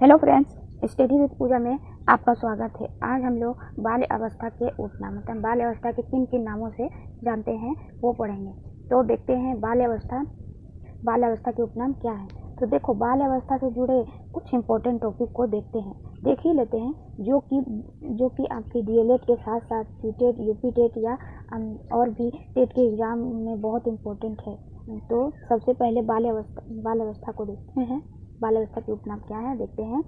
Hello friends, study with पूजा में आपका स्वागत है। आज हम लोग बाल्य अवस्था के उपनाम मतलब बाल्य अवस्था के किन किन नामों से जानते हैं वो पढ़ेंगे। तो देखते हैं बाल्य अवस्था के उपनाम क्या है। तो देखो, बाल्य अवस्था से जुड़े कुछ इम्पोर्टेंट टॉपिक को देखते हैं, देख ही लेते हैं, जो कि आपकी डीएलएड के साथ साथ सीटेट, यूपी टेट या और भी टेट के एग्ज़ाम में बहुत इम्पोर्टेंट है। तो सबसे पहले बाल्य अवस्था को देखते हैं। बाल्य अवस्था के उपनाम क्या है देखते हैं।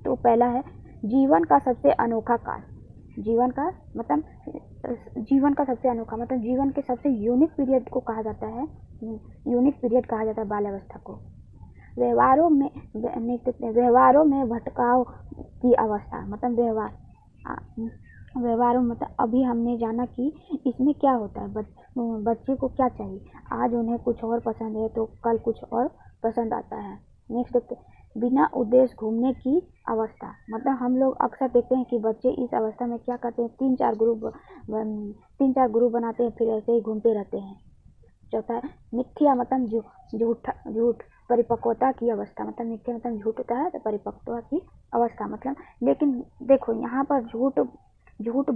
तो पहला है जीवन का सबसे अनोखा काल। जीवन का सबसे अनोखा मतलब जीवन के सबसे यूनिक पीरियड को कहा जाता है। यूनिक पीरियड कहा जाता है बाल्य अवस्था को। व्यवहारों में भटकाव की अवस्था मतलब व्यवहारों मतलब अभी हमने जाना कि इसमें क्या होता है। बच्चे को क्या चाहिए, आज उन्हें कुछ और पसंद है तो कल कुछ और पसंद आता है। नेक्स्ट देखते हैं, बिना उद्देश्य घूमने की अवस्था मतलब हम लोग अक्सर देखते हैं कि बच्चे इस अवस्था में क्या करते हैं, तीन चार ग्रुप बनाते हैं, फिर ऐसे ही घूमते रहते हैं। चौथा है मिथ्या मतलब झूठ परिपक्वता की अवस्था मतलब मिथ्या मतलब झूठ होता है, तो परिपक्वता की अवस्था मतलब। लेकिन देखो यहाँ पर झूठ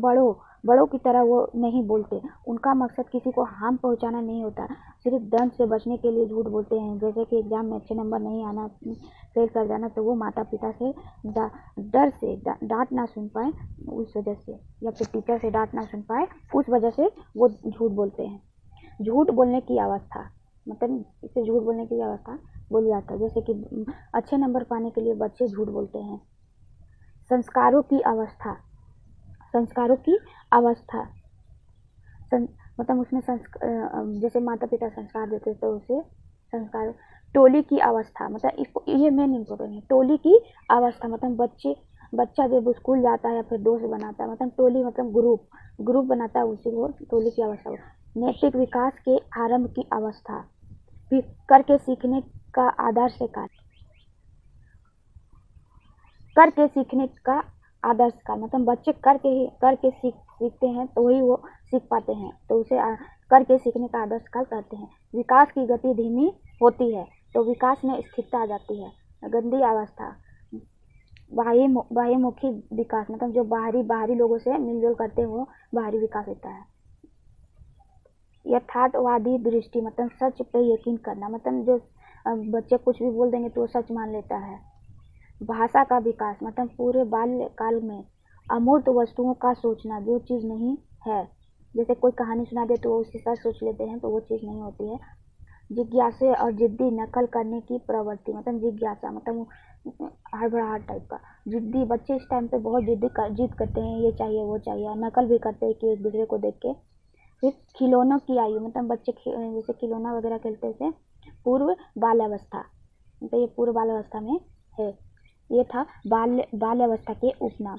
बड़ों की तरह वो नहीं बोलते। उनका मकसद किसी को हार्म पहुंचाना नहीं होता, सिर्फ दंड से बचने के लिए झूठ बोलते हैं। जैसे कि एग्जाम में अच्छे नंबर नहीं आना, फेल कर जाना, तो वो माता पिता से डर से डांट ना सुन पाए उस वजह से, या फिर टीचर से डांट ना सुन पाए उस वजह से वो झूठ बोलते हैं। झूठ बोलने की अवस्था मतलब इसे झूठ बोलने की अवस्था बोली जाता है। जैसे कि अच्छे नंबर पाने के लिए बच्चे झूठ बोलते हैं। संस्कारों की अवस्था मतलब उसमें जैसे माता पिता संस्कार देते तो उसे संस्कार। टोली की अवस्था मतलब इसको, ये मेन इम्पोर्टेंट है। टोली की अवस्था मतलब बच्चा जब स्कूल जाता है या फिर दोस्त बनाता है, मतलब टोली मतलब ग्रुप बनाता है, उसी को टोली की अवस्था। नैतिक विकास के आरंभ की अवस्था, फिर करके सीखने का आदर्श काल मतलब बच्चे करके सीखते हैं तो वही वो सीख पाते हैं, तो उसे करके सीखने का आदर्श काल कहते हैं। विकास की गति धीमी होती है तो विकास में स्थिरता आ जाती है। गंदी अवस्था बाह्यमुखी विकास मतलब जो बाहरी लोगों से मिलजुल करते हो, बाहरी विकास होता है। यथार्थवादी दृष्टि मतलब सच पे यकीन करना मतलब जो बच्चे कुछ भी बोल देंगे तो वो सच मान लेता है। भाषा का विकास मतलब पूरे बाल्य काल में अमूर्त वस्तुओं का सोचना, जो चीज़ नहीं है। जैसे कोई कहानी सुना दे तो उसके साथ सोच लेते हैं, तो वो चीज़ नहीं होती है। जिज्ञासा और जिद्दी नकल करने की प्रवृत्ति मतलब जिज्ञासा मतलब हड़बड़ाहट टाइप का। जिद्दी बच्चे इस टाइम पे बहुत जिद करते हैं, ये चाहिए वो चाहिए, नकल भी करते हैं कि एक दूसरे को देख के। फिर खिलौनों की आयु मतलब बच्चे जैसे खिलौना वगैरह खेलते थे। पूर्व बाल्यावस्था मतलब ये पूर्व बाल्यावस्था में है। ये था बाल्यावस्था के उपनाम।